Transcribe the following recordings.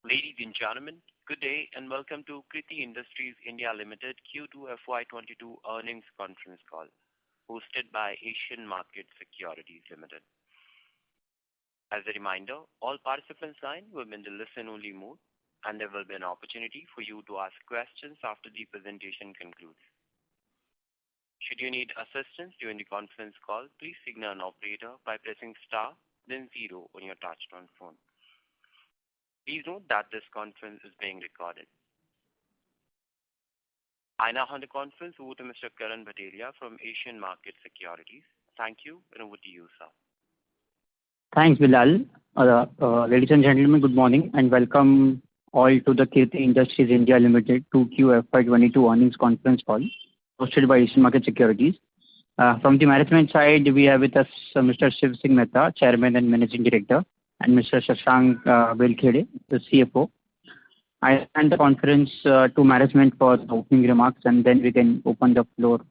Ladies and gentlemen, good day and welcome to Kriti Industries India Limited Q2 FY22 earnings conference call, hosted by Asian Markets Securities Limited. As a reminder, all participants' lines will be in the listen-only mode, and there will be an opportunity for you to ask questions after the presentation concludes. Should you need assistance during the conference call, please signal an operator by pressing star, then 0 on your touchtone phone. Please note that this conference is being recorded. I now hand the conference over to Mr. Karan Bhatia from Asian Markets Securities. Thank you, and over to you, sir. Thanks, Bilal. Ladies and gentlemen, good morning and welcome all to the Kriti Industries India Limited 2Q FY22 earnings conference call, hosted by Asian Markets Securities. From the management side, we have with us Mr. Shiv Singh Mehta, Chairman and Managing Director, and Mr. Shashank Belkhede, the CFO. I hand the conference to management for the opening remarks, and then we can open the floor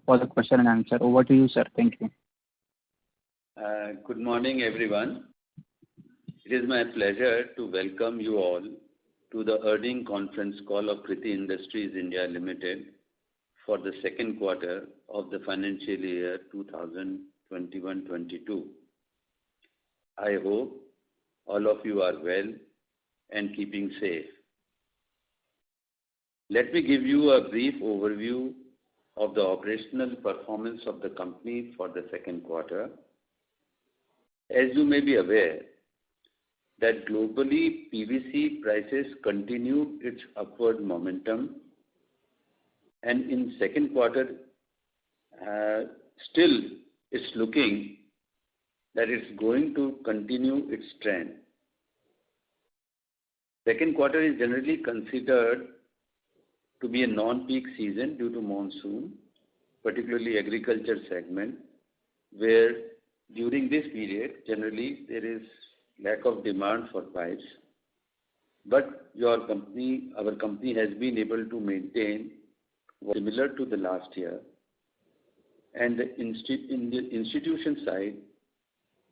for the question and answer. Over to you, sir. Thank you. Good morning, everyone. It is my pleasure to welcome you all to the earnings conference call of Kriti Industries India Limited for the second quarter of the financial year 2021-22. I hope all of you are well and keeping safe. Let me give you a brief overview of the operational performance of the company for the second quarter. As you may be aware, that globally PVC prices continue its upward momentum, and in second quarter still it's looking that it's going to continue its trend. Second quarter is generally considered to be a non-peak season due to monsoon, particularly agriculture segment, where during this period generally there is lack of demand for pipes. But our company has been able to maintain similar to the last year, and in the institution side,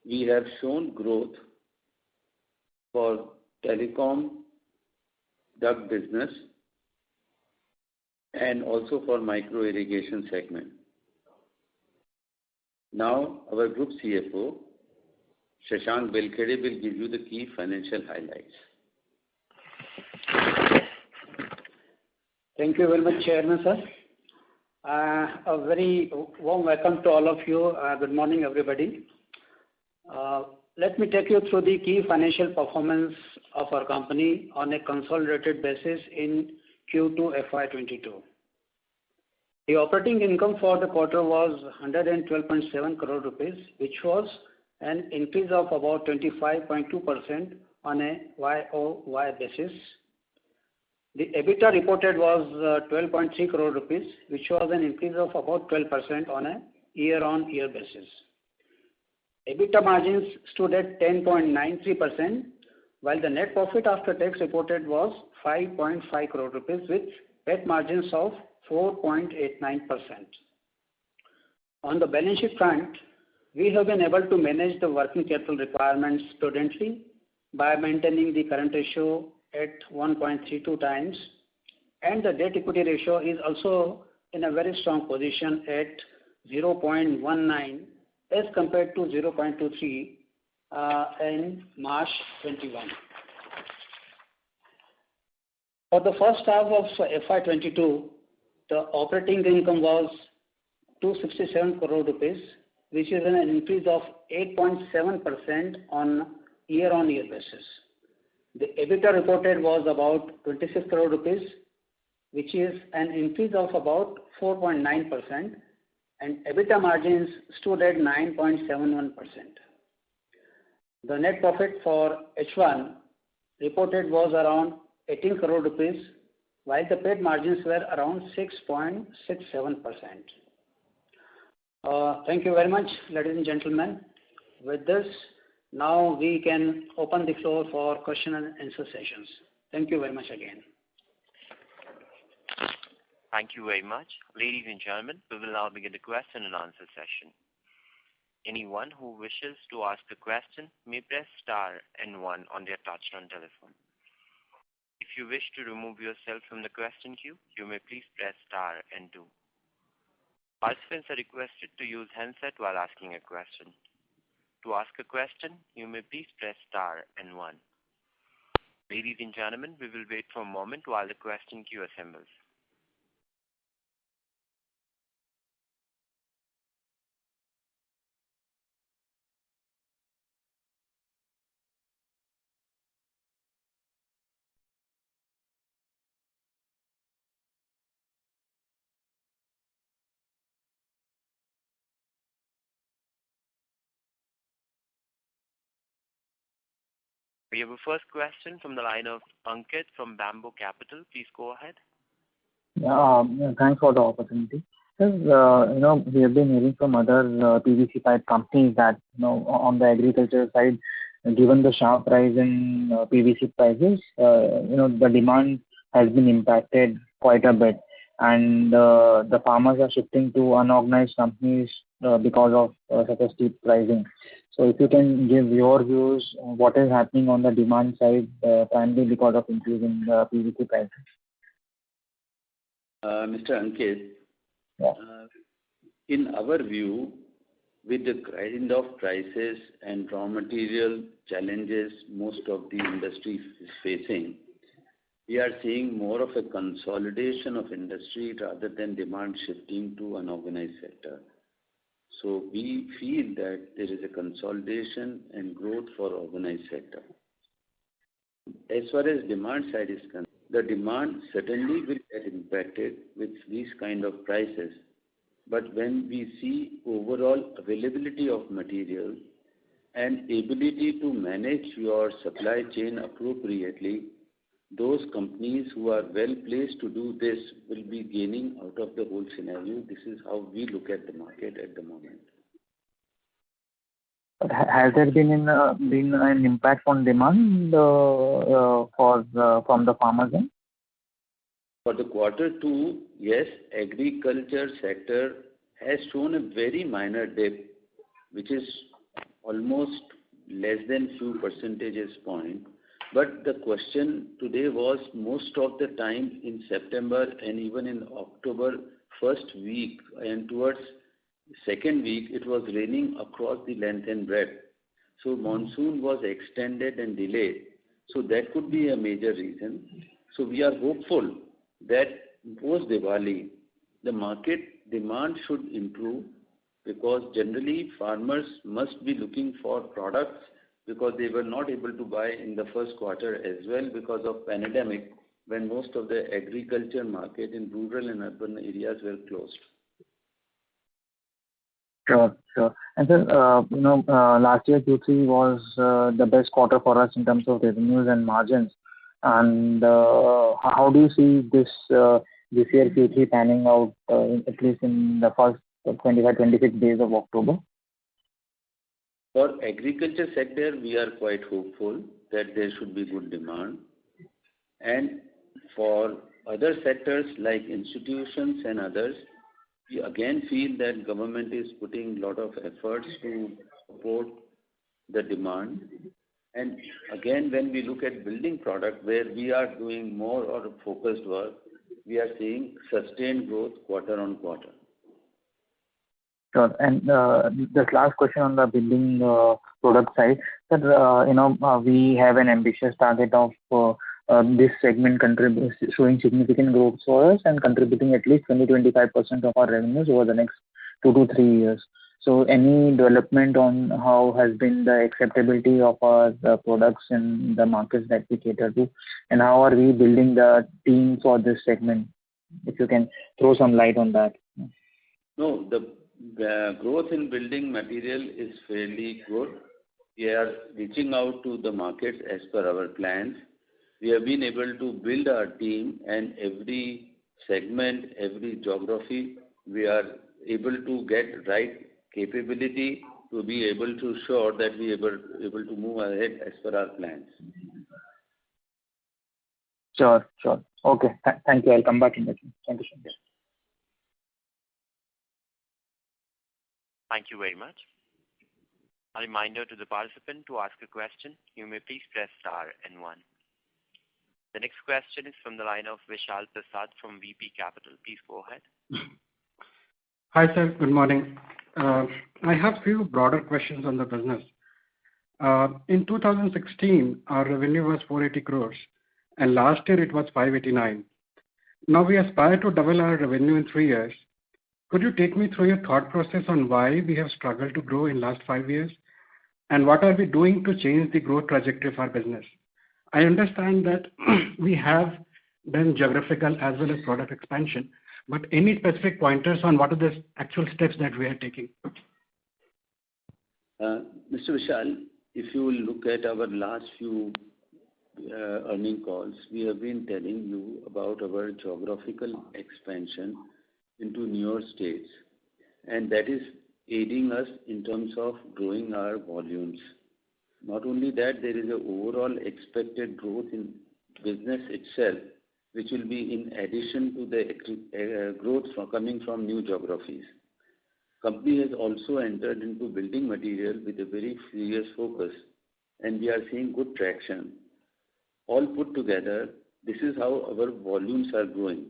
we have shown growth for telecom duct business and also for micro irrigation segment. Now, our Group CFO, Shashank Belkhede, will give you the key financial highlights. Thank you very much, Chairman, sir. A very warm welcome to all of you. Good morning, everybody. Let me take you through the key financial performance of our company on a consolidated basis in Q2 FY22. The operating income for the quarter was 112.7 crore rupees, which was an increase of about 25.2% on a YOY basis. The EBITDA reported was 12.3 crore rupees, which was an increase of about 12% on a year-on-year basis. EBITDA margins stood at 10.93%, while the net profit after tax reported was 5.5 crore rupees with PAT margins of 4.89%. On the balance sheet front, we have been able to manage the working capital requirements prudently by maintaining the current ratio at 1.32 times, and the debt equity ratio is also in a very strong position at 0.19 as compared to 0.23 in March 21. For the first half of FY22, the operating income was 267 crore rupees, which is an increase of 8.7% on year-on-year basis. The EBITDA reported was about 26 crore rupees, which is an increase of about 4.9%, and EBITDA margins stood at 9.71%. The net profit for H1 reported was around 18 crore rupees, while the PAT margins were around 6.67%. Thank you very much, ladies and gentlemen. With this, now we can open the floor for question and answer sessions. Thank you very much again. Thank you very much. Ladies and gentlemen, we will now begin the question and answer session. Anyone who wishes to ask a question may press star and one on their touchtone telephone. If you wish to remove yourself from the question queue, you may please press star and 2. Participants are requested to use handset while asking a question. To ask a question, you may please press star and 1. Ladies and gentlemen, we will wait for a moment while the question queue assembles. We have a first question from the line of Ankit from Bamboo Capital. Please go ahead. Thanks for the opportunity. Sir, we have been hearing from other PVC pipe companies that, on the agriculture side, given the sharp rise in PVC prices, the demand has been impacted quite a bit, and the farmers are shifting to unorganized companies because of such a steep pricing. So if you can give your views on what is happening on the demand side, primarily because of increase in PVC prices. Mr. Ankit, Yeah. in our view, with the kind of prices and raw material challenges most of the industry is facing, we are seeing more of a consolidation of industry rather than demand shifting to unorganized sector. So we feel that there is a consolidation and growth for organized sector. As far as demand side is concerned, the demand certainly will get impacted with these kind of prices. But when we see overall availability of material and ability to manage your supply chain appropriately, those companies who are well placed to do this will be gaining out of the whole scenario. This is how we look at the market at the moment. But has there been an impact on demand from the farmers then? For the quarter 2, yes, agriculture sector has shown a very minor dip, which is almost less than few percentage point. But the question today was most of the time in September and even in October first week and towards second week, it was raining across the length and breadth. So monsoon was extended and delayed. So that could be a major reason. So we are hopeful that post Diwali, the market demand should improve because generally farmers must be looking for products because they were not able to buy in the first quarter as well because of pandemic when most of the agriculture market in rural and urban areas were closed. Sure. And sir, last year Q3 was the best quarter for us in terms of revenues and margins. And how do you see this year Q3 panning out, at least in the first 25-26 days of October? For agriculture sector, we are quite hopeful that there should be good demand. And for other sectors like institutions and others, we again feel that government is putting a lot of efforts to support the demand. And again, when we look at building product where we are doing more or focused work, we are seeing sustained growth quarter on quarter. Sure. And this last question on the building product side, sir, we have an ambitious target of this segment showing significant growth for us and contributing at least 20-25% of our revenues over the next 2 to 3 years. So any development on how has been the acceptability of our products in the markets that we cater to, and how are we building the team for this segment? If you can throw some light on that. No, the growth in building material is fairly good. We are reaching out to the markets as per our plans. We have been able to build our team, and every segment, every geography, we are able to get right capability to be able to show that we are able to move ahead as per our plans. Sure. Okay. Thank you. I'll come back in the queue. Thank you so much. Thank you very much. A reminder to the participant to ask a question. You may please press star and 1. The next question is from the line of Vishal Prasad from VP Capital. Please go ahead. Hi, sir. Good morning. I have few broader questions on the business. In 2016, our revenue was 480 crores, and last year it was 589. Now we aspire to double our revenue in 3 years. Could you take me through your thought process on why we have struggled to grow in last 5 years? And what are we doing to change the growth trajectory of our business? I understand that we have done geographical as well as product expansion, but any specific pointers on what are the actual steps that we are taking? Mr. Vishal, if you look at our last few earning calls, we have been telling you about our geographical expansion into newer states, and that is aiding us in terms of growing our volumes. Not only that, there is an overall expected growth in business itself, which will be in addition to the growth coming from new geographies. Company has also entered into building material with a very serious focus, and we are seeing good traction. All put together, this is how our volumes are growing.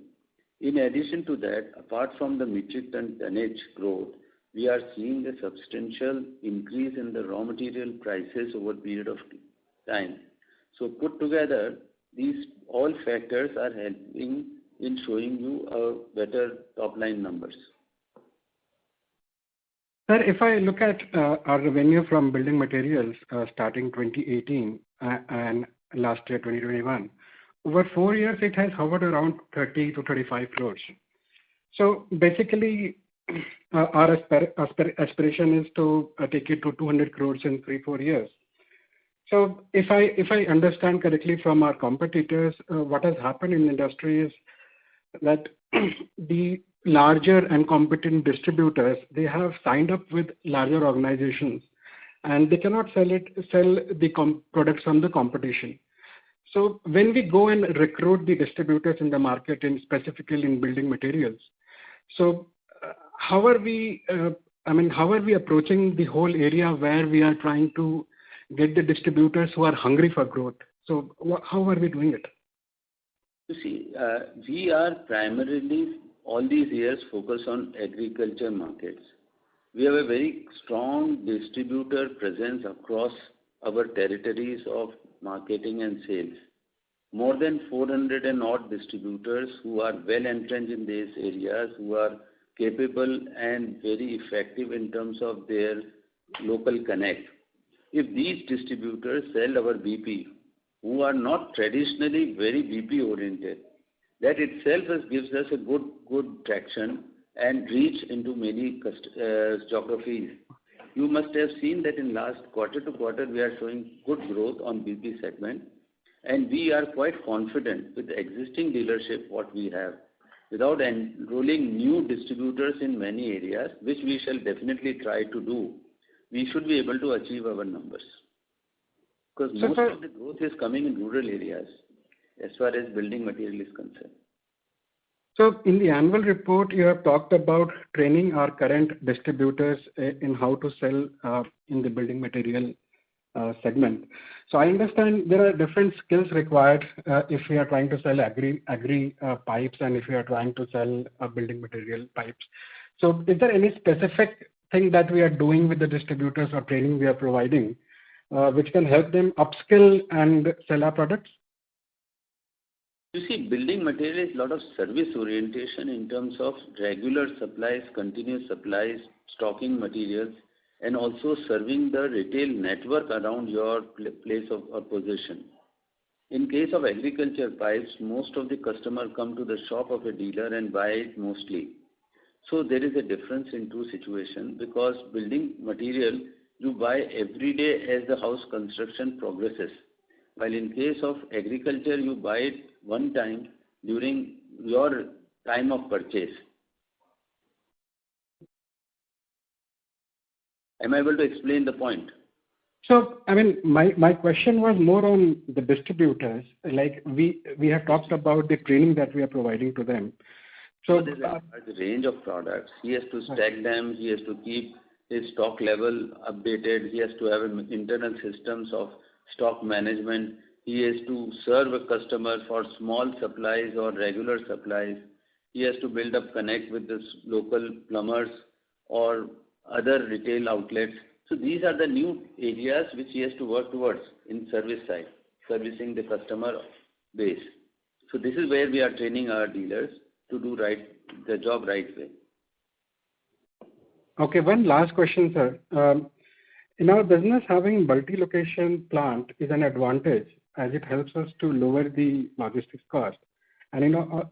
In addition to that, apart from the metric ton tonnage growth, we are seeing a substantial increase in the raw material prices over a period of time. So put together, these all factors are helping in showing you a better top line numbers. Sir, if I look at our revenue from building materials starting 2018 and last year 2021, over 4 years it has hovered around 30 to 35 crores. So basically, our aspiration is to take it to 200 crores in 3-4 years. So if I understand correctly from our competitors, what has happened in the industry is that the larger and competent distributors, they have signed up with larger organizations, and they cannot sell the products from the competition. So when we go and recruit the distributors in the market, and specifically in building materials, so how are we approaching the whole area where we are trying to get the distributors who are hungry for growth? So how are we doing it? You see, we are primarily all these years focused on agriculture markets. We have a very strong distributor presence across our territories of marketing and sales. More than 400 and odd distributors who are well entrenched in these areas, who are capable and very effective in terms of their local connect. If these distributors sell our BP, who are not traditionally very BP oriented, that itself gives us a good traction and reach into many geographies. You must have seen that in last quarter to quarter we are showing good growth on BP segment, and we are quite confident with the existing dealership what we have. Without enrolling new distributors in many areas, which we shall definitely try to do, we should be able to achieve our numbers. Because most of the growth is coming in rural areas as far as building material is concerned. So in the annual report, you have talked about training our current distributors in how to sell in the building material segment. So I understand there are different skills required if we are trying to sell agri pipes and if we are trying to sell building material pipes. So is there any specific thing that we are doing with the distributors or training we are providing which can help them upskill and sell our products? You see, building material is a lot of service orientation in terms of regular supplies, continuous supplies, stocking materials, and also serving the retail network around your place of position. In case of agriculture pipes, most of the customer come to the shop of a dealer and buy it mostly. So there is a difference in two situations, because building material you buy every day as the house construction progresses. While in case of agriculture, you buy it one time during your time of purchase. Am I able to explain the point? So, I mean, my question was more on the distributors. Like we have talked about the training that we are providing to them. So there's a range of products. He has to stack them. He has to keep his stock level updated. He has to have internal systems of stock management. He has to serve a customer for small supplies or regular supplies. He has to build up connect with the local plumbers or other retail outlets. So these are the new areas which he has to work towards in service side, servicing the customer base. So this is where we are training our dealers to do the job right way. Okay, one last question, sir. In our business, having multi-location plant is an advantage as it helps us to lower the logistics cost. And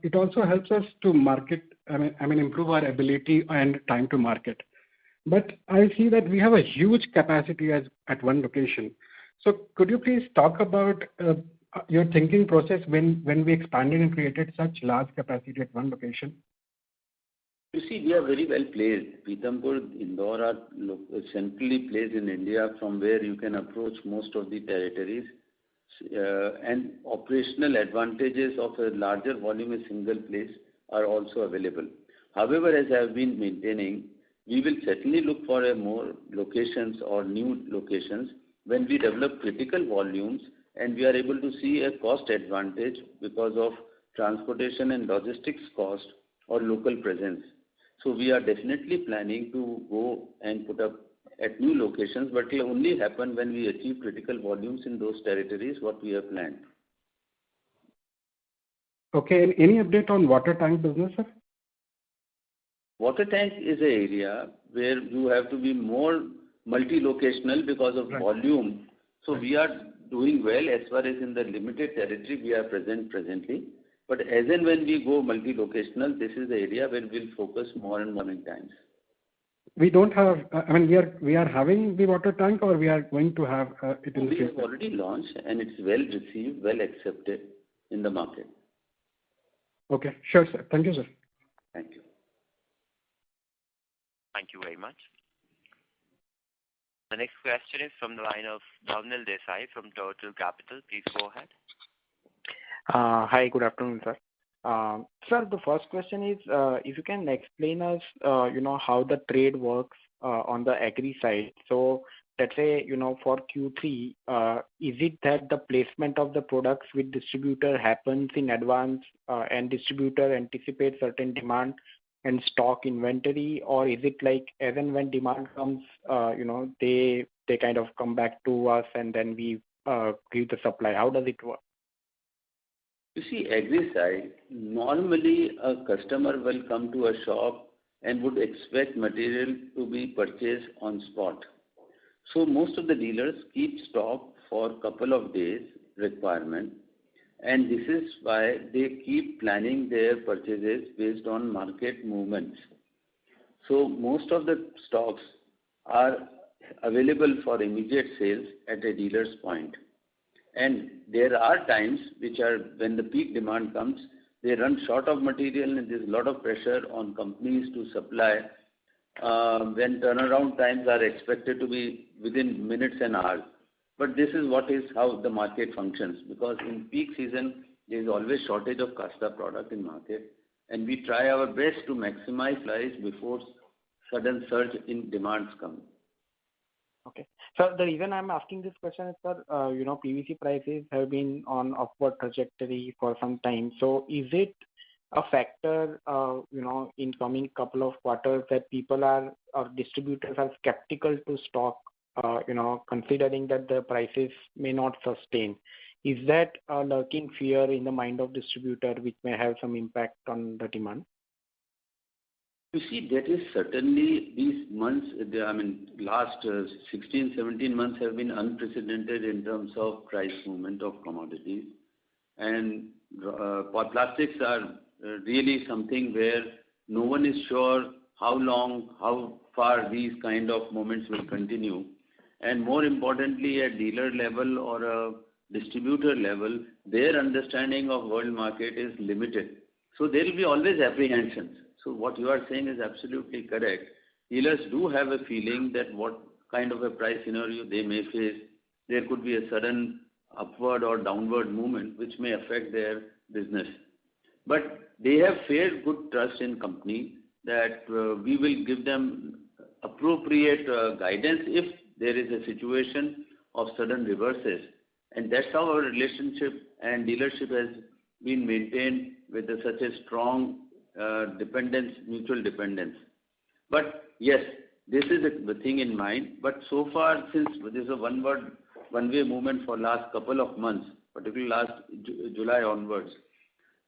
it also helps us to market, improve our ability and time to market. But I see that we have a huge capacity at one location. So could you please talk about your thinking process when we expanded and created such large capacity at one location? You see, we are very well placed. Pithampur, Indore are centrally placed in India from where you can approach most of the territories. And operational advantages of a larger volume in single place are also available. However, as I have been maintaining, we will certainly look for more locations or new locations when we develop critical volumes and we are able to see a cost advantage because of transportation and logistics cost or local presence. So we are definitely planning to go and put up at new locations, but it will only happen when we achieve critical volumes in those territories what we have planned. Okay, and any update on water tank business, sir? Water tank is an area where you have to be more multi-locational because of volume. So we are doing well as far as in the limited territory we are presently. But as and when we go multi-locational, this is the area where we'll focus more and more in times. We don't have, we are having the water tank or we are going to have it in the future? We have already launched and it's well received, well accepted in the market. Okay, sure, sir. Thank you, sir. Thank you. Thank you very much. The next question is from the line of Bhavnil Desai from Turtle Capital. Please go ahead. Hi, good afternoon, sir. Sir, the first question is, if you can explain us, how the trade works on the agri side. So let's say, for Q3, is it that the placement of the products with distributor happens in advance and distributor anticipates certain demand and stock inventory, or is it like as and when demand comes, they kind of come back to us and then we give the supply? How does it work? You see, agri side, normally a customer will come to a shop and would expect material to be purchased on spot. So most of the dealers keep stock for a couple of days requirement, and this is why they keep planning their purchases based on market movements. So most of the stocks are available for immediate sales at a dealer's point. And there are times which are when the peak demand comes, they run short of material and there's a lot of pressure on companies to supply when turnaround times are expected to be within minutes and hours. But this is how the market functions, because in peak season there is always shortage of casta product in market, and we try our best to maximize price before sudden surge in demands come. Okay. So the reason I'm asking this question is, sir, PVC prices have been on upward trajectory for some time. So is it a factor, in coming couple of quarters that people or distributors are skeptical to stock, considering that the prices may not sustain? Is that a lurking fear in the mind of distributor which may have some impact on the demand? You see, that is certainly these months, last 16, 17 months have been unprecedented in terms of price movement of commodities. And plastics are really something where no one is sure how long, how far these kind of moments will continue. And more importantly, at dealer level or a distributor level, their understanding of world market is limited. So there will be always apprehensions. So what you are saying is absolutely correct. Dealers do have a feeling that what kind of a price scenario they may face. There could be a sudden upward or downward movement which may affect their business. But they have fair good trust in company that we will give them appropriate guidance if there is a situation of sudden reverses. And that's how our relationship and dealership has been maintained with such a strong mutual dependence. But yes, this is the thing in mind. But so far, since this is a one-way movement for last couple of months, particularly last July onwards,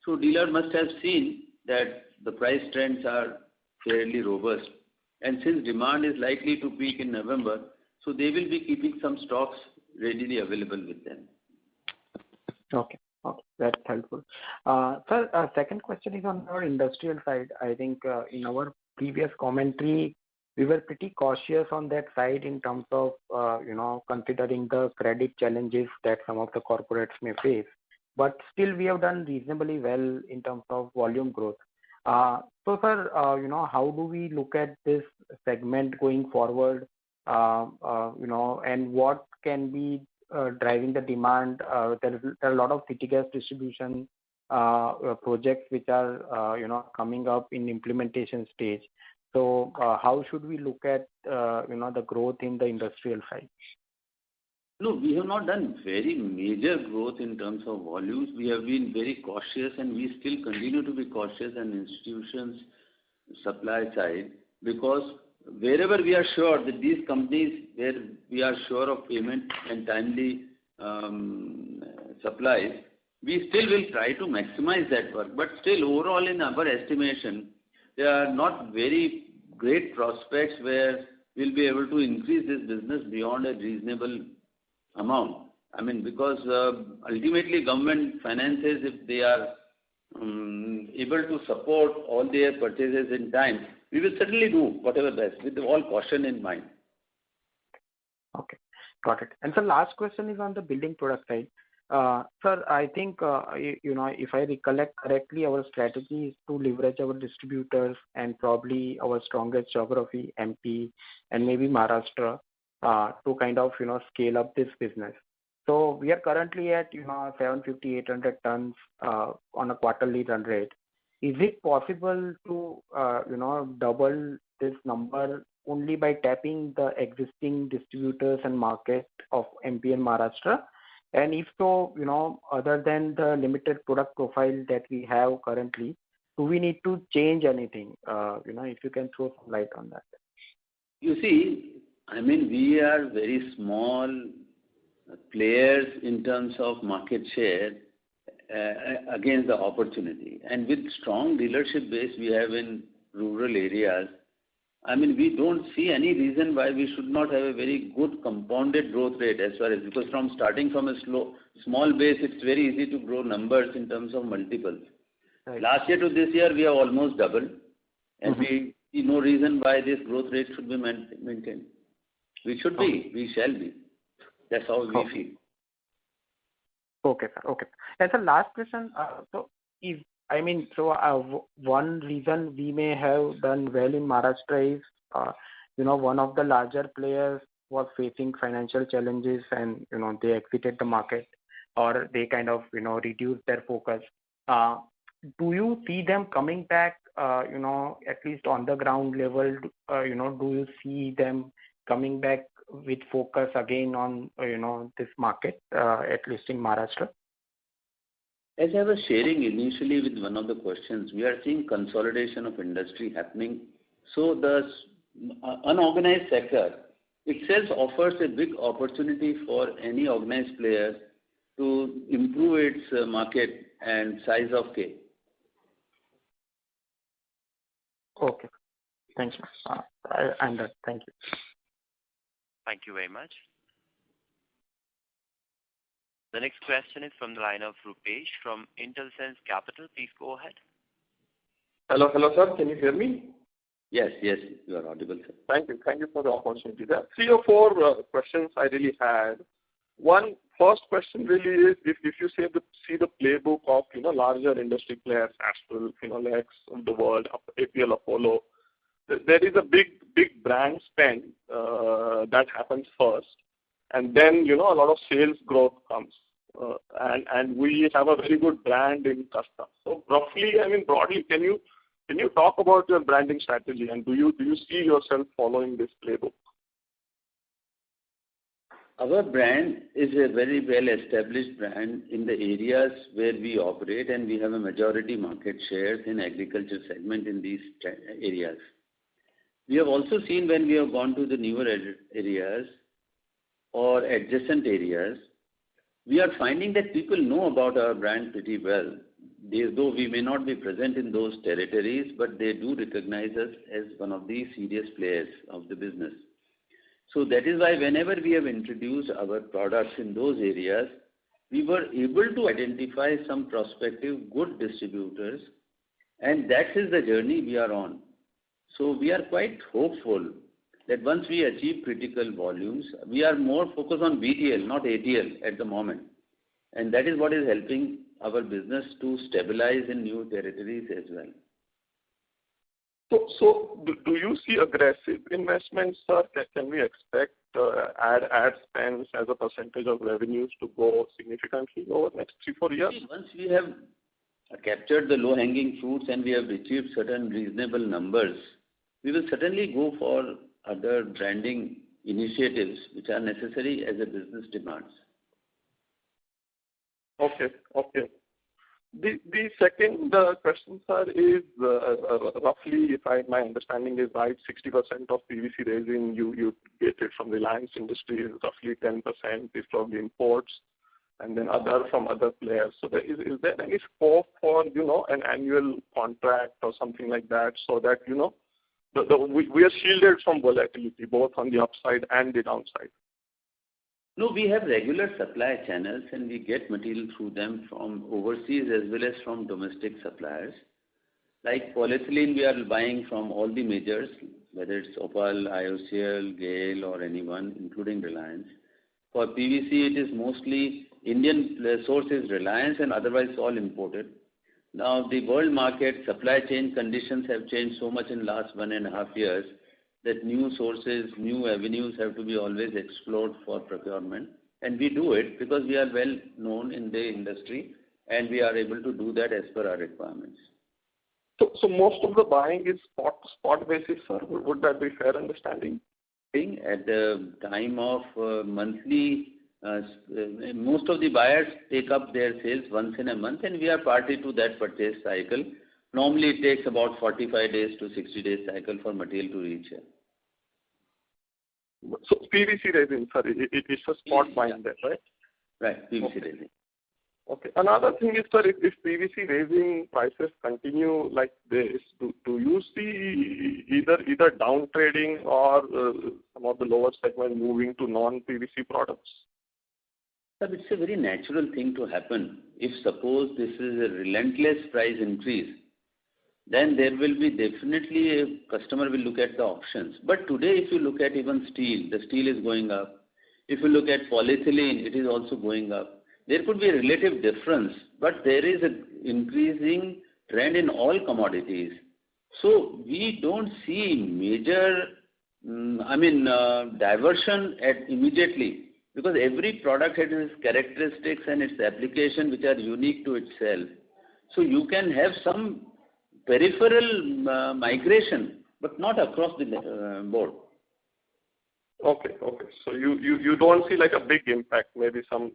so dealer must have seen that the price trends are fairly robust. And since demand is likely to peak in November, so they will be keeping some stocks readily available with them. Okay. Okay, that's helpful. Sir, second question is on our industrial side. I think in our previous commentary, we were pretty cautious on that side in terms of, considering the credit challenges that some of the corporates may face. But still, we have done reasonably well in terms of volume growth. So, sir, how do we look at this segment going forward? And what can be driving the demand? There are a lot of city gas distribution projects which are, coming up in implementation stage. So, how should we look at, the growth in the industrial side? No, we have not done very major growth in terms of volumes. We have been very cautious, and we still continue to be cautious on institutions supply side, because wherever we are sure that these companies where we are sure of payment and timely supplies, we still will try to maximize that work. But still, overall, in our estimation, there are not very great prospects where we'll be able to increase this business beyond a reasonable amount. I mean, because ultimately government finances, if they are able to support all their purchases in time, we will certainly do whatever best with all caution in mind. Okay, got it. And so last question is on the building product side. Sir, I think, if I recollect correctly, our strategy is to leverage our distributors and probably our strongest geography, MP and maybe Maharashtra, to kind of, scale up this business. So we are currently at, 750, 800 tons on a quarterly run rate. Is it possible to, double this number only by tapping the existing distributors and market of MP and Maharashtra? And if so, other than the limited product profile that we have currently, do we need to change anything? If you can throw some light on that. You see, I mean, we are very small players in terms of market share against the opportunity. And with strong dealership base we have in rural areas, I mean, we don't see any reason why we should not have a very good compounded growth rate as far as, because from starting from a small base, it's very easy to grow numbers in terms of multiples. Right. Last year to this year, we have almost doubled, and we see no reason why this growth rate should be maintained. We should be, we shall be. That's how we feel. Okay, sir. Okay. And the last question, one reason we may have done well in Maharashtra is, one of the larger players was facing financial challenges and, they exited the market, or they kind of, reduced their focus. Do you see them coming back, at least on the ground level? Do you see them coming back with focus again on, this market, at least in Maharashtra? As I was sharing initially with one of the questions, we are seeing consolidation of industry happening. So the unorganized sector itself offers a big opportunity for any organized player to improve its market and size of cake. Okay. Thanks. I'm done. Thank you. Thank you very much. The next question is from the line of Rupesh from Intelsense Capital. Please go ahead. Hello, sir. Can you hear me? Yes, you are audible, sir. Thank you for the opportunity. There are 3 or 4 questions I really had. First question really is, if you see the playbook of larger industry players, Astral, Lex of the world, APL, Apollo, there is a big brand spend that happens first, and then a lot of sales growth comes. And we have a very good brand in Custom. So roughly, I mean, broadly, can you talk about your branding strategy, and do you see yourself following this playbook? Our brand is a very well-established brand in the areas where we operate, and we have a majority market shares in agriculture segment in these areas. We have also seen when we have gone to the newer areas or adjacent areas, we are finding that people know about our brand pretty well. Though we may not be present in those territories, but they do recognize us as one of the serious players of the business. So that is why whenever we have introduced our products in those areas, we were able to identify some prospective good distributors, and that is the journey we are on. So we are quite hopeful that once we achieve critical volumes, we are more focused on BTL, not ATL at the moment. And that is what is helping our business to stabilize in new territories as well. So do you see aggressive investments, sir? Can we expect ad spends as a percentage of revenues to go significantly over the next 3-4 years? Once we have captured the low-hanging fruits and we have achieved certain reasonable numbers, we will certainly go for other branding initiatives which are necessary as a business demands. Okay. The second question, sir, is roughly, if my understanding is right, 60% of PVC resin you get it from Reliance Industries, roughly 10% is from the imports, and then other from other players. So is there any scope for an annual contract or something like that, so that we are shielded from volatility both on the upside and the downside? No, we have regular supply channels and we get material through them from overseas as well as from domestic suppliers. Like polyethylene, we are buying from all the majors, whether it's Opal, IOCL, GAIL or anyone, including Reliance. For PVC, it is mostly Indian sources, Reliance, and otherwise all imported. Now, the world market supply chain conditions have changed so much in last 1.5 years that new sources, new avenues have to be always explored for procurement. And we do it because we are well known in the industry and we are able to do that as per our requirements. So most of the buying is spot basis, sir? Would that be fair understanding? At the time of monthly, most of the buyers take up their sales once in a month and we are party to that purchase cycle. Normally it takes about 45 days to 60 days cycle for material to reach here. So PVC resin, sir, it's a spot buying there, right? Right, PVC resin. Okay. Another thing is, sir, if PVC resin prices continue like this, do you see either down trading or some of the lower segment moving to non-PVC products? Sir, it's a very natural thing to happen. If suppose this is a relentless price increase, then there will be definitely a customer will look at the options. But today, if you look at even steel, the steel is going up. If you look at polyethylene, it is also going up. There could be a relative difference, but there is an increasing trend in all commodities. So we don't see major, diversion immediately, because every product has its characteristics and its application which are unique to itself. So you can have some peripheral migration, but not across the board. Okay. So you don't see like a big impact, maybe some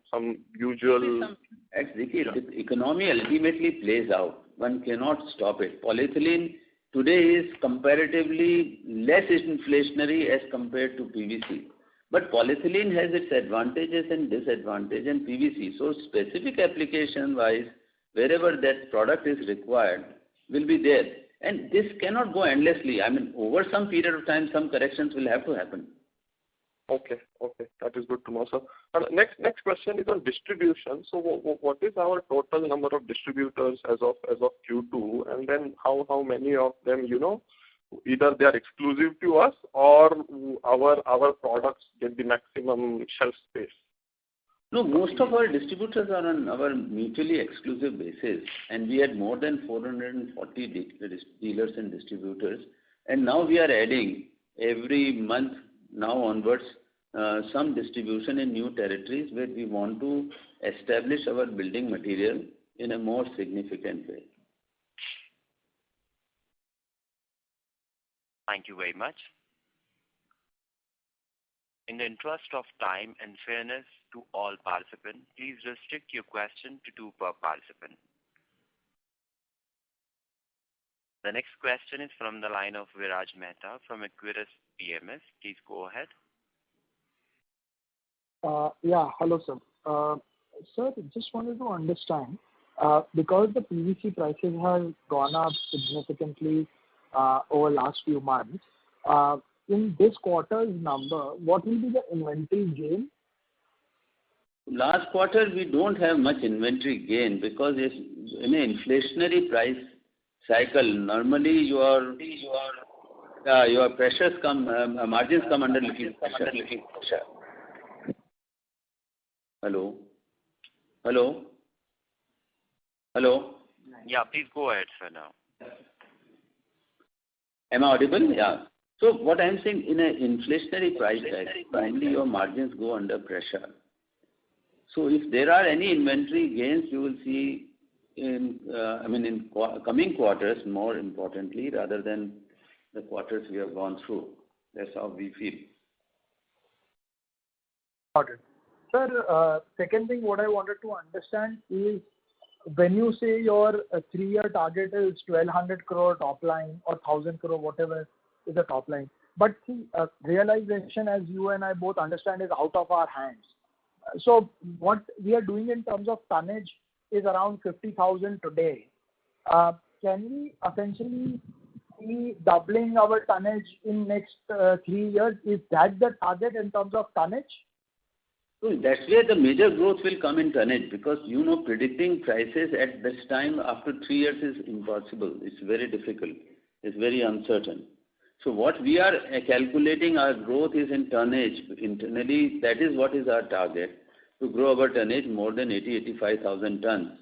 usual. The economy ultimately plays out. One cannot stop it. Polyethylene today is comparatively less inflationary as compared to PVC. But polyethylene has its advantages and disadvantages in PVC. So specific application wise, wherever that product is required, will be there. And this cannot go endlessly. Over some period of time, some corrections will have to happen. Okay. That is good to know, sir. Next question is on distribution. So what is our total number of distributors as of Q2? And then how many of them, either they are exclusive to us or our products get the maximum shelf space? No, most of our distributors are on our mutually exclusive basis, and we had more than 440 dealers and distributors. And now we are adding every month now onwards some distribution in new territories where we want to establish our building material in a more significant way. Thank you very much. In the interest of time and fairness to all participants, please restrict your question to 2 per participant. The next question is from the line of Viraj Mehta from Equirus PMS. Please go ahead. Hello, sir. Sir, just wanted to understand, because the PVC prices have gone up significantly over last few months, in this quarter's number, what will be the inventory gain? Last quarter, we don't have much inventory gain because it's in an inflationary price cycle. Normally, your pressures come, margins come under little pressure. Hello? Yeah, please go ahead, sir, now. Am I audible? Yeah. So what I'm saying, in an inflationary price cycle, normally your margins go under pressure. So if there are any inventory gains, you will see in coming quarters, more importantly, rather than the quarters we have gone through. That's how we feel. Got it. Sir, second thing what I wanted to understand is, when you say your 3-year target is 1,200 crore top line or 1,000 crore, whatever is the top line. But see, realization, as you and I both understand, is out of our hands. So what we are doing in terms of tonnage is around 50,000 today. Can we essentially see doubling our tonnage in next 3 years? Is that the target in terms of tonnage? So that's where the major growth will come in tonnage, because predicting prices at this time after 3 years is impossible. It's very difficult. It's very uncertain. So what we are calculating our growth is in tonnage. Internally, that is what is our target, to grow our tonnage more than 85,000 tons.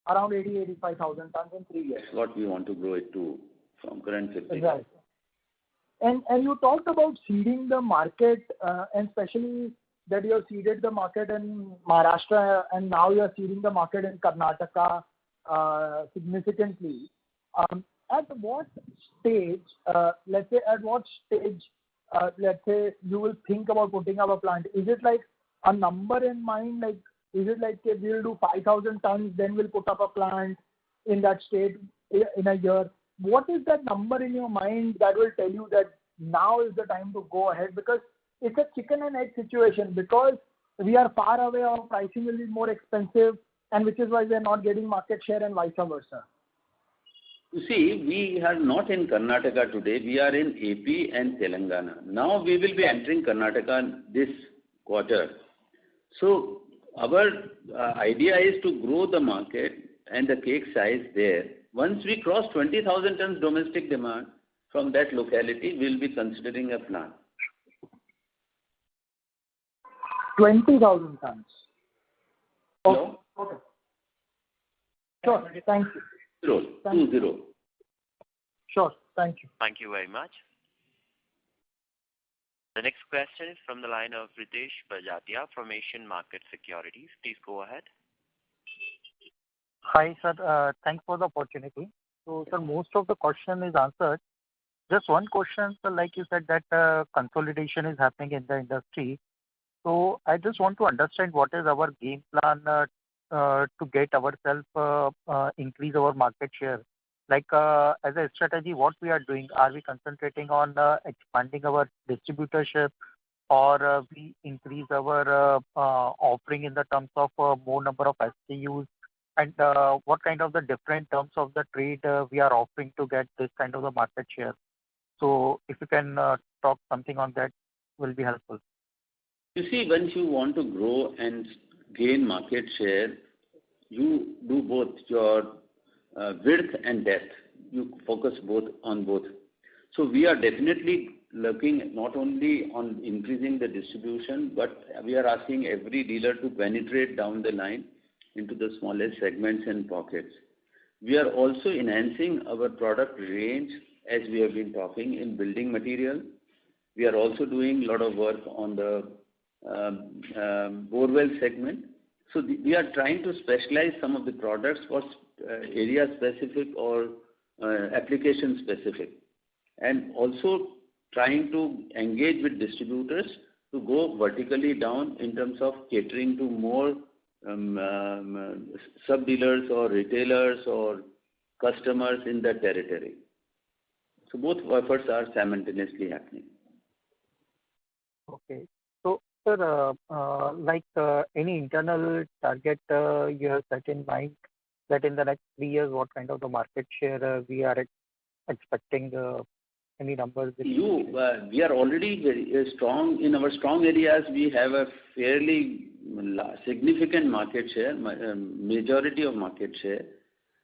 Around 85,000 tons in 3 years. That's what we want to grow it to from current 50. Right. And you talked about seeding the market, and especially that you have seeded the market in Maharashtra, and now you are seeding the market in Karnataka significantly. At what stage, let's say, you will think about putting up a plant? Is it like a number in mind? Like, is it like we'll do 5,000 tons, then we'll put up a plant in that state in a year? What is that number in your mind that will tell you that now is the time to go ahead? Because it's a chicken and egg situation, because we are far away, our pricing will be more expensive, and which is why we are not getting market share and vice versa. You see, we are not in Karnataka today. We are in AP and Telangana. Now we will be entering Karnataka this quarter. So our idea is to grow the market and the cake size there. Once we cross 20,000 tons domestic demand from that locality, we'll be considering a plant. 20,000 tons. Hello? Okay. Sure. Thank you. 20. Sure. Thank you. Thank you very much. The next question is from the line of Ritesh Bajatia from Asian Market Securities. Please go ahead. Hi, sir. Thanks for the opportunity. So, sir, most of the question is answered. Just one question, sir, like you said that consolidation is happening in the industry. So I just want to understand what is our game plan to get ourselves increase our market share. Like as a strategy, what we are doing, are we concentrating on expanding our distributorship, or we increase our offering in the terms of more number of SKUs, and what kind of the different terms of the trade we are offering to get this kind of the market share? So if you can talk something on that, will be helpful. You see, once you want to grow and gain market share, you do both your width and depth. You focus on both. So we are definitely looking not only on increasing the distribution, but we are asking every dealer to penetrate down the line into the smallest segments and pockets. We are also enhancing our product range, as we have been talking, in building material. We are also doing a lot of work on the borewell segment. So we are trying to specialize some of the products for area specific or application specific. And also trying to engage with distributors to go vertically down in terms of catering to more sub-dealers or retailers or customers in that territory. So both efforts are simultaneously happening. Okay. So, sir, any internal target you have set in mind that in the next 3 years, what kind of the market share we are expecting? Any numbers? We are already very strong. In our strong areas, we have a fairly significant market share, majority of market share.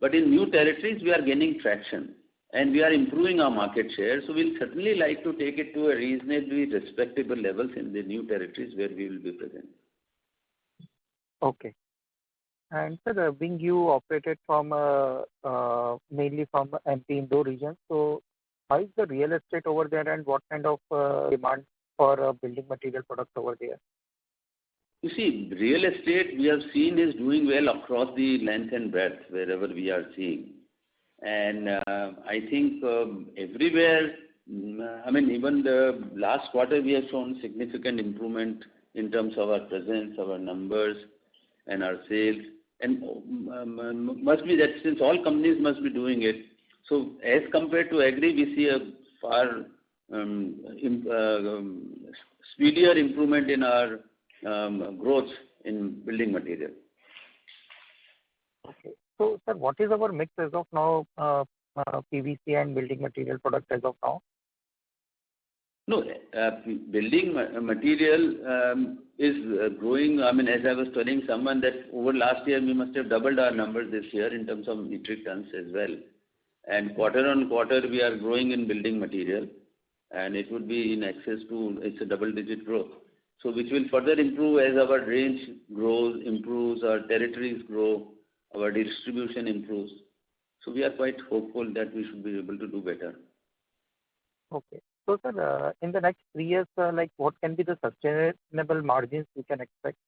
But in new territories, we are gaining traction and we are improving our market share. So we'll certainly like to take it to a reasonably respectable levels in the new territories where we will be present. Okay. And sir, being you operated from mainly from MP Indore region, so how is the real estate over there and what kind of demand for building material products over there? You see, real estate we have seen is doing well across the length and breadth wherever we are seeing. And I think everywhere, even the last quarter we have shown significant improvement in terms of our presence, our numbers and our sales. And must be that since all companies must be doing it, so as compared to agri, we see a far speedier improvement in our growth in building material. Okay. So, sir, what is our mix as of now, PVC and building material product as of now? No, building material is growing. As I was telling someone that over last year we must have doubled our numbers this year in terms of metric tons as well. And quarter on quarter we are growing in building material, and it would be in excess to, it's a double-digit growth. So which will further improve as our range grows, improves, our territories grow, our distribution improves. So we are quite hopeful that we should be able to do better. Okay. So, sir, in the next 3 years, what can be the sustainable margins we can expect?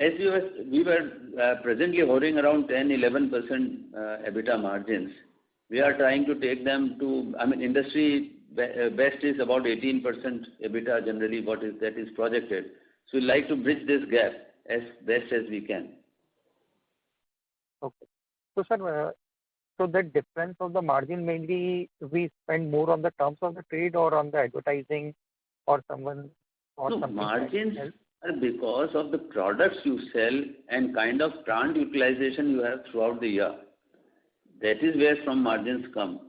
As we were presently hovering around 10-11% EBITDA margins. We are trying to take them to, industry best is about 18% EBITDA generally, that is projected. So we like to bridge this gap as best as we can. Okay. So, sir, so that difference of the margin mainly we spend more on the terms of the trade or on the advertising or someone or no, something? Margins are because of the products you sell and kind of plant utilization you have throughout the year. That is where some margins come.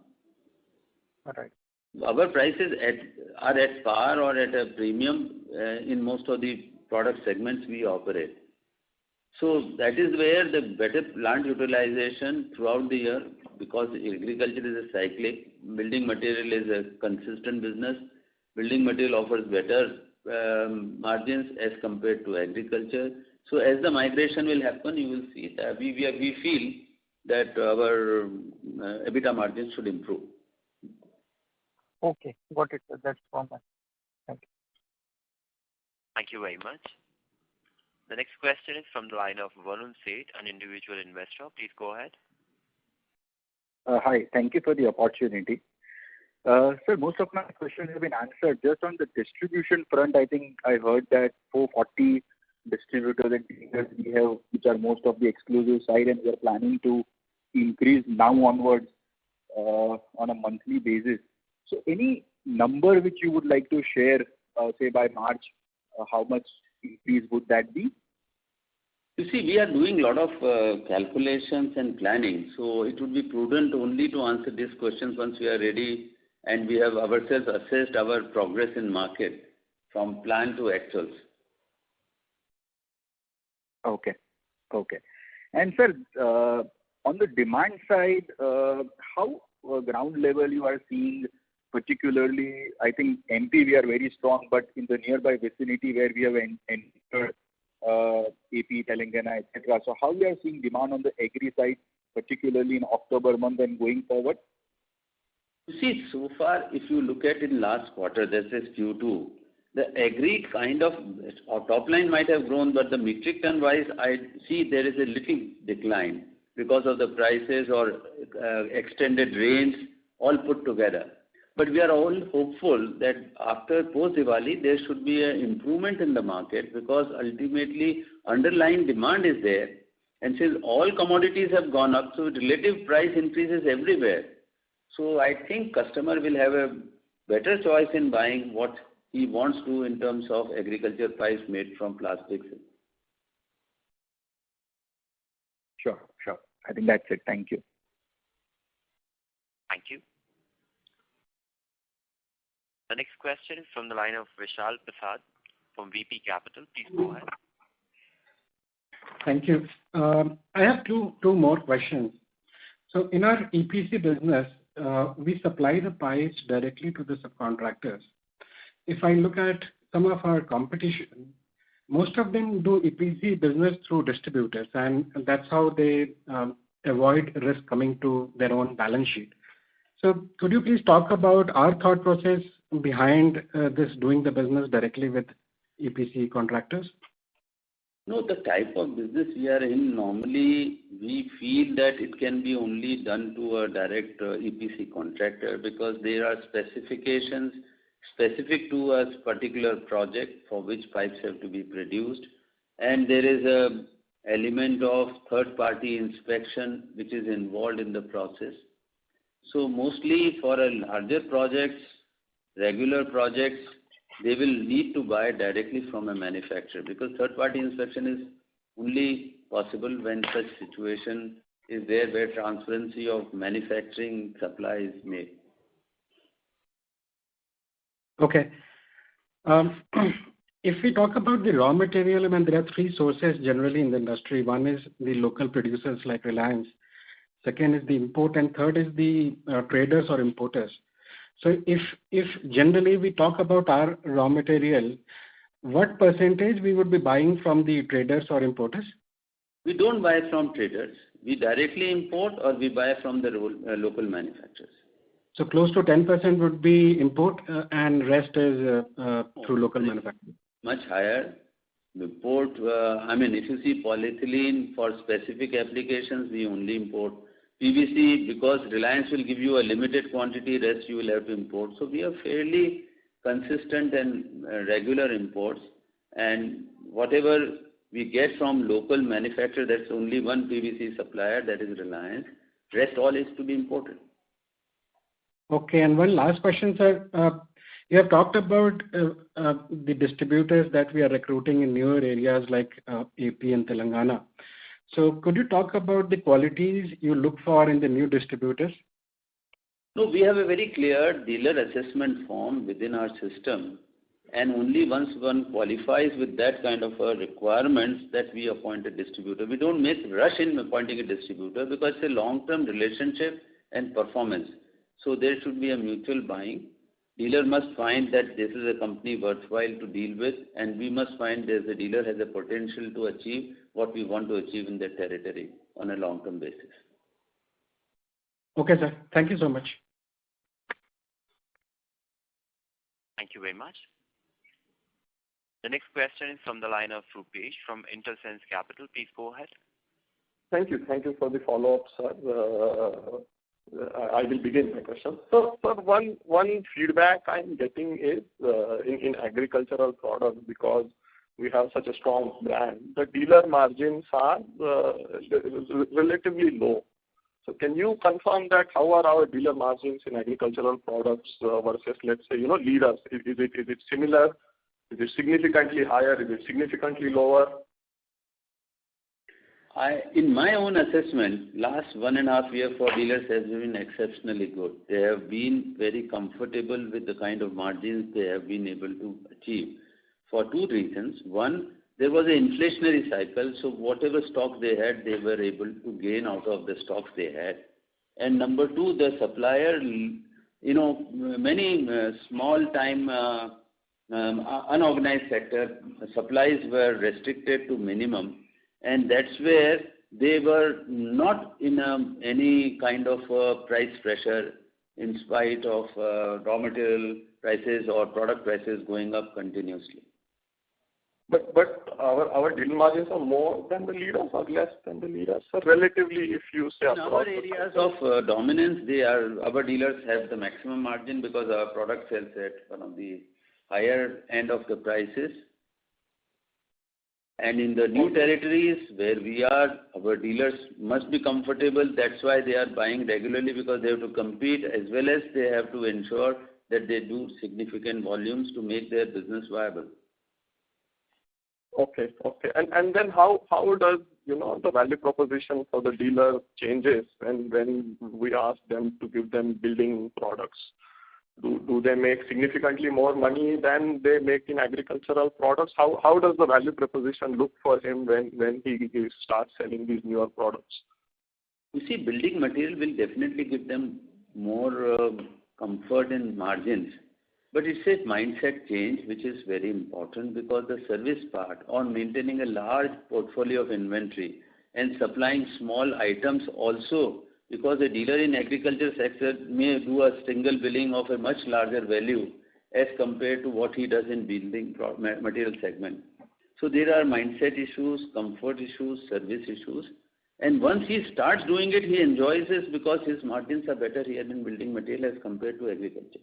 All right. Our prices are at par or at a premium in most of the product segments we operate. So that is where the better plant utilization throughout the year, because agriculture is a cyclic, building material is a consistent business. Building material offers better margins as compared to agriculture. So as the migration will happen, you will see that we feel that our EBITDA margins should improve. Okay, got it, sir. That's from me. Thank you. Thank you very much. The next question is from the line of Varun Seth, an individual investor. Please go ahead. Hi, thank you for the opportunity. Sir, most of my questions have been answered. Just on the distribution front, I think I heard that 440 distributors and dealers we have, which are most of the exclusive side, and we are planning to increase now onwards on a monthly basis. So any number which you would like to share, say by March, how much increase would that be? You see, we are doing a lot of calculations and planning. So it would be prudent only to answer these questions once we are ready and we have ourselves assessed our progress in market from plan to actuals. Okay. And sir, on the demand side, how ground level you are seeing, particularly, I think MP we are very strong, but in the nearby vicinity where we have entered AP, Telangana, etc. So how we are seeing demand on the agri side, particularly in October month and going forward? You see, so far, if you look at in last quarter, this is Q2, the agri kind of, our top line might have grown, but the metric ton wise, I see there is a little decline because of the prices or extended rains all put together. But we are all hopeful that after post-Diwali, there should be an improvement in the market because ultimately underlying demand is there. And since all commodities have gone up, so relative price increases everywhere. So I think customer will have a better choice in buying what he wants to in terms of agriculture pipes made from plastics. Sure. I think that's it. Thank you. Thank you. The next question is from the line of Vishal Prasad from VP Capital. Please go ahead. Thank you. I have two more questions. So in our EPC business, we supply the pipes directly to the subcontractors. If I look at some of our competition, most of them do EPC business through distributors, and that's how they avoid risk coming to their own balance sheet. So could you please talk about our thought process behind this doing the business directly with EPC contractors? No, the type of business we are in, normally we feel that it can be only done to a direct EPC contractor because there are specifications specific to a particular project for which pipes have to be produced, and there is a element of third-party inspection which is involved in the process. So mostly for a larger projects, regular projects, they will need to buy directly from a manufacturer because third-party inspection is only possible when such situation is there where transparency of manufacturing supply is made. Okay. If we talk about the raw material, I mean, there are three sources generally in the industry. One is the local producers like Reliance. Second is the import, and third is the traders or importers. So if generally we talk about our raw material, what percentage we would be buying from the traders or importers? We don't buy from traders. We directly import or we buy from the local manufacturers. So close to 10% would be import and rest is through local manufacturing. Much higher. Import, if you see polyethylene for specific applications, we only import. PVC, because Reliance will give you a limited quantity, rest you will have to import. So we are fairly consistent and regular imports, and whatever we get from local manufacturer, that's only one PVC supplier, that is Reliance. Rest all is to be imported. Okay, and one last question, sir. You have talked about the distributors that we are recruiting in newer areas like AP and Telangana. So could you talk about the qualities you look for in the new distributors? No, we have a very clear dealer assessment form within our system, and only once one qualifies with that kind of requirements that we appoint a distributor. We don't rush in appointing a distributor because it's a long-term relationship and performance. So there should be a mutual buying. Dealer must find that this is a company worthwhile to deal with, and we must find that the dealer has a potential to achieve what we want to achieve in that territory on a long-term basis. Okay, sir. Thank you so much. Thank you very much. The next question is from the line of Rupesh from Intersense Capital. Please go ahead. Thank you. Thank you for the follow-up, sir. I will begin my question. So one feedback I'm getting is in agricultural products, because we have such a strong brand, the dealer margins are relatively low. So can you confirm that how are our dealer margins in agricultural products versus, let's say, leaders? Is it similar? Is it significantly higher? Is it significantly lower? In my own assessment, last 1.5 years for dealers has been exceptionally good. They have been very comfortable with the kind of margins they have been able to achieve for two reasons. One, there was an inflationary cycle, so whatever stock they had, they were able to gain out of the stocks they had. And number two, the supplier, many small-time unorganized sector supplies were restricted to minimum. And that's where they were not in any kind of price pressure in spite of raw material prices or product prices going up continuously. But our deal margins are more than the leaders or less than the leaders? So relatively, if you say in our areas of dominance, our dealers have the maximum margin because our product sells at one of the higher end of the prices. And in the new territories where we are, our dealers must be comfortable. That's why they are buying regularly, because they have to compete as well as they have to ensure that they do significant volumes to make their business viable. Okay. And then how does the value proposition for the dealer changes when we ask them to give them building products? Do they make significantly more money than they make in agricultural products? How does the value proposition look for him when he starts selling these newer products? You see, building material will definitely give them more comfort and margins. But it's a mindset change which is very important, because the service part or maintaining a large portfolio of inventory and supplying small items also, because a dealer in agriculture sector may do a single billing of a much larger value as compared to what he does in building material segment. So there are mindset issues, comfort issues, service issues. And once he starts doing it, he enjoys this because his margins are better here in building material as compared to agriculture.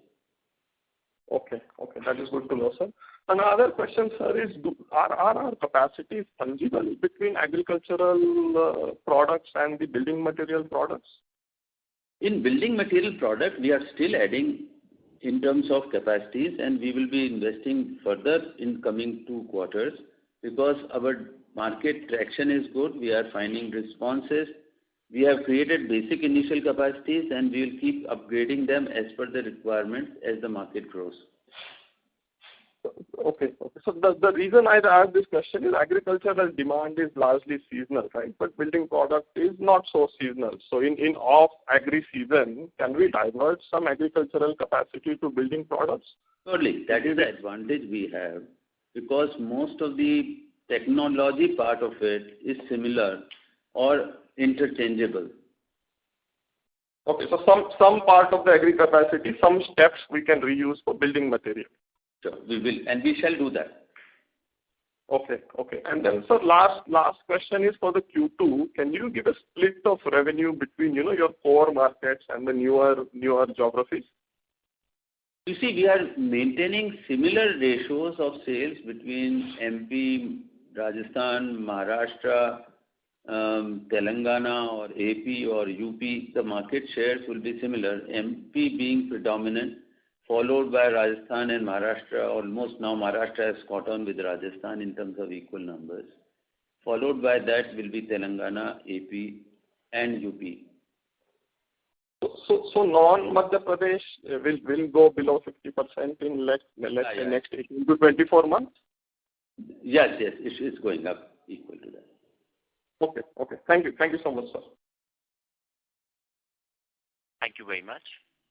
Okay, that is good to know, sir. Another question, sir, is are our capacities fungible between agricultural products and the building material products? In building material product, we are still adding in terms of capacities, and we will be investing further in coming 2 quarters, because our market traction is good. We are finding responses. We have created basic initial capacities, and we will keep upgrading them as per the requirements as the market grows. Okay. So the reason I asked this question is agricultural demand is largely seasonal, right? But building product is not so seasonal. So in off agri season, can we divert some agricultural capacity to building products? Surely, that is the advantage we have, because most of the technology part of it is similar or interchangeable. Okay, so some part of the agri capacity, some steps we can reuse for building material. Sure, we will, and we shall do that. Okay. And then, sir, last question is for the Q2. Can you give a split of revenue between your core markets and the newer geographies? You see, we are maintaining similar ratios of sales between MP, Rajasthan, Maharashtra, Telangana or AP or UP. The market shares will be similar, MP being predominant, followed by Rajasthan and Maharashtra. Almost now Maharashtra has caught on with Rajasthan in terms of equal numbers. Followed by that will be Telangana, AP and UP. So non-Madhya Pradesh will go below 50% in let's say next 18 to 24 months? Yes, it's going up equal to that. Okay. Thank you so much, sir. Thank you very much.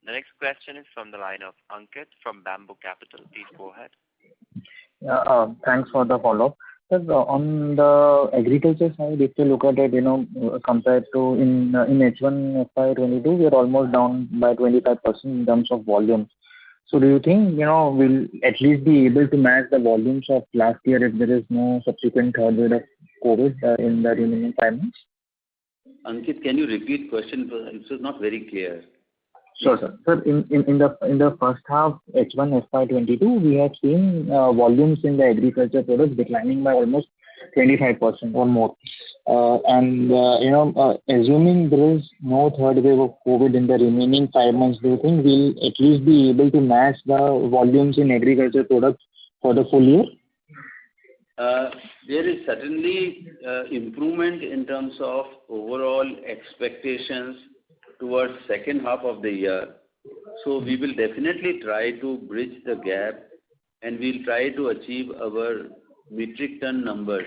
The next question is from the line of Ankit from Bamboo Capital. Please go ahead. Yeah, thanks for the follow-up. Sir, on the agriculture side, if you look at it, compared to in H1 FY22, we are almost down by 25% in terms of volume. So do you think, we'll at least be able to match the volumes of last year if there is no subsequent third wave of COVID in the remaining 5 months? Ankit, can you repeat question? It was not very clear. Sure, sir. Sir, in the first half H1 FY22, we have seen volumes in the agriculture products declining by almost 25% or more. Assuming there is no third wave of COVID in the remaining 5 months, do you think we'll at least be able to match the volumes in agriculture products for the full year? There is certainly improvement in terms of overall expectations towards second half of the year. So we will definitely try to bridge the gap, and we'll try to achieve our metric ton numbers,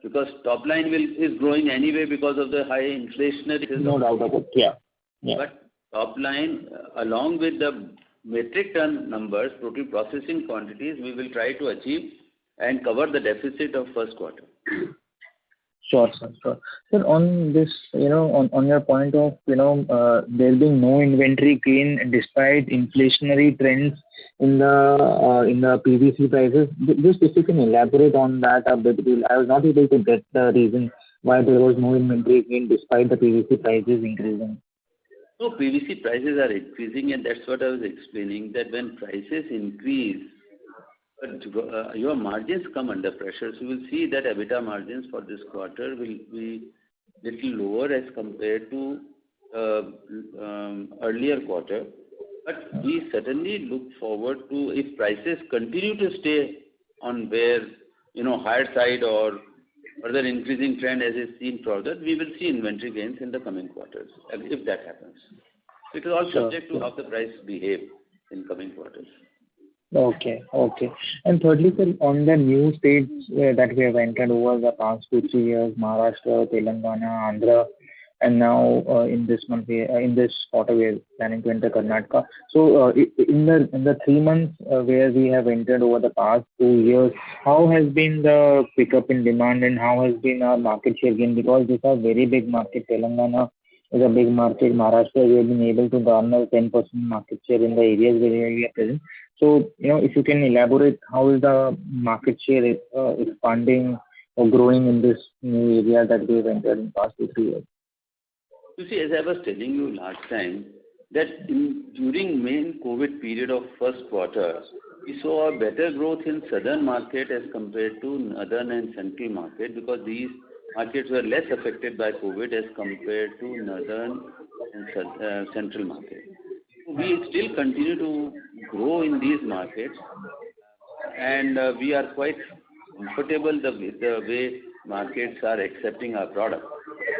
because top line is growing anyway because of the high inflationary. No doubt about it. Yeah. But top line, along with the metric ton numbers, total processing quantities, we will try to achieve and cover the deficit of first quarter. Sure, sir. Sure. Sir, on this, on your point of, there being no inventory gain despite inflationary trends in the PVC prices. Just if you can elaborate on that a bit. I was not able to get the reason why there was no inventory gain despite the PVC prices increasing. So PVC prices are increasing, and that's what I was explaining, that when prices increase, your margins come under pressure. So you will see that EBITDA margins for this quarter will be little lower as compared to earlier quarter. But we certainly look forward to, if prices continue to stay on where, higher side or further increasing trend as is seen further, we will see inventory gains in the coming quarters, if that happens. It is all subject to how the price behave in coming quarters. Okay. And thirdly, sir, on the new states that we have entered over the past 2-3 years, Maharashtra, Telangana, Andhra, and now in this quarter we are planning to enter Karnataka. So in the 3 months where we have entered over the past 2 years, how has been the pickup in demand and how has been our market share gain? Because these are very big market. Telangana is a big market. Maharashtra, we have been able to garner 10% market share in the areas where we are present. So, if you can elaborate, how is the market share expanding or growing in this new area that we have entered in the past 2-3 years? You see, as I was telling you last time, that during main COVID period of first quarter, we saw a better growth in southern market as compared to northern and central market, because these markets were less affected by COVID as compared to northern and central market. We still continue to grow in these markets, and we are quite comfortable the way markets are accepting our product.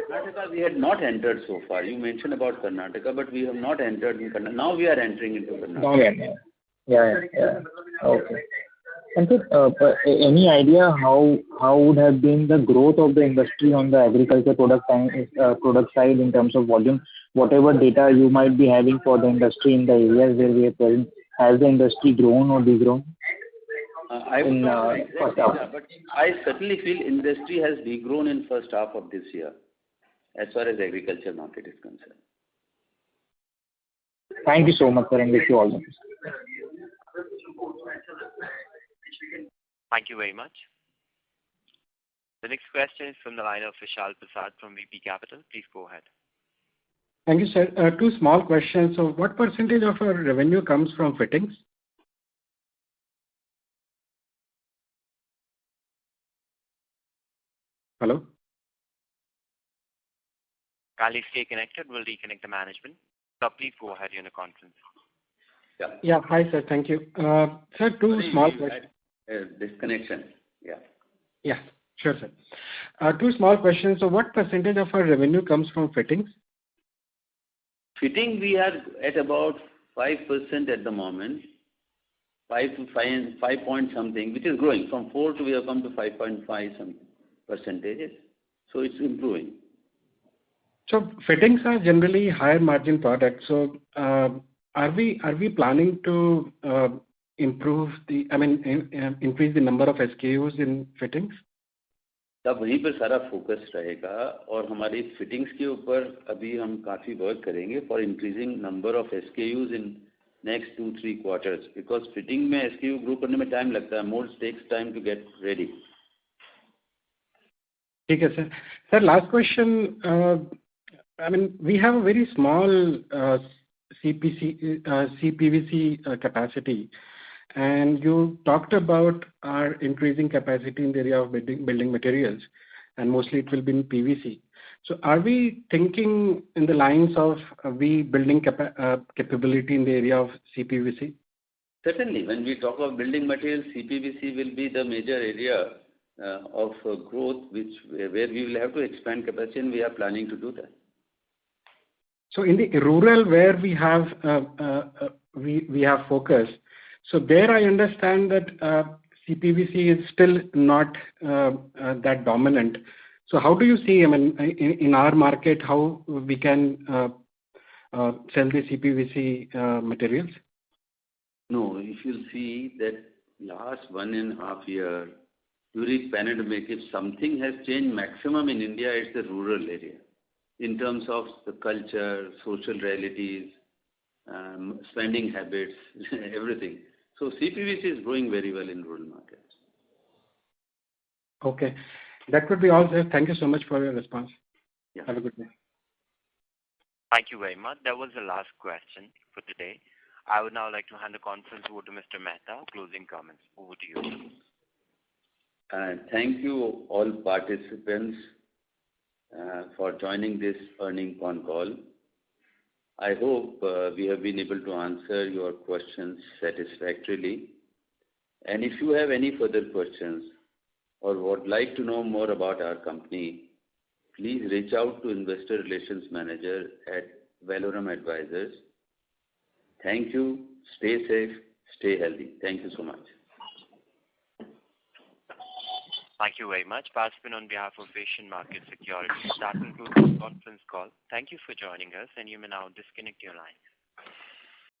Karnataka we had not entered so far. You mentioned about Karnataka, but we have not entered in Karnataka. Now we are entering into Karnataka. Yeah. Okay. And sir, any idea how would have been the growth of the industry on the agriculture product side in terms of volume? Whatever data you might be having for the industry in the areas where we are present, has the industry grown or degrown? I would not know exact data, but I certainly feel industry has degrown in first half of this year, as far as agriculture market is concerned. Thank you so much, sir, and wish you all the best. Thank you very much. The next question is from the line of Vishal Prasad from VP Capital. Please go ahead. Thank you, sir. 2 small questions. So what percentage of our revenue comes from fittings? Hello? Kindly stay connected. We'll reconnect the management. So please go ahead. You're in a conference. Yeah. Hi, sir. Thank you. Sir, 2 small questions. Disconnection. Yeah. Sure, sir. 2 small questions. So what percentage of our revenue comes from fittings? Fitting, we are at about 5% at the moment. 5 point something, which is growing. From 4 to we have come to 5.5 some percentages. So it's improving. So fittings are generally higher margin products. So are we planning to increase the number of SKUs in fittings? तब वहीं पर सारा focus रहेगा और हमारी fittings के ऊपर अभी हम काफ़ी वर्क करेंगे for increasing number of SKUs in next 2-3 quarters because fitting में SKU ग्रो करने में टाइम लगता है moulds takes time to get ready. ठीक है sir. Sir last question. We have a very small CPVC capacity, and you talked about our increasing capacity in the area of building materials, and mostly it will be in PVC. So are we thinking in the lines of we building capability in the area of CPVC? Certainly, when we talk of building materials, CPVC will be the major area of growth, where we will have to expand capacity, and we are planning to do that. So in the rural where we have focus, so there I understand that CPVC is still not that dominant. So how do you see, in our market, how we can sell the CPVC materials? No, if you see that last 1.5 year, during pandemic, if something has changed maximum in India, it's the rural area in terms of the culture, social realities, spending habits, everything. So CPVC is growing very well in rural markets. Okay. That would be all, sir. Thank you so much for your response. Yeah. Have a good day. Thank you very much. That was the last question for today. I would now like to hand the conference over to Mr. Mehta. Closing comments. Over to you. Thank you all participants for joining this earning con call. I hope we have been able to answer your questions satisfactorily. And if you have any further questions or would like to know more about our company, please reach out to Investor Relations Manager at Valorum Advisors. Thank you. Stay safe. Stay healthy. Thank you so much. Thank you very much. Participant on behalf of Asian Market Securities, that concludes this conference call. Thank you for joining us, and you may now disconnect your lines.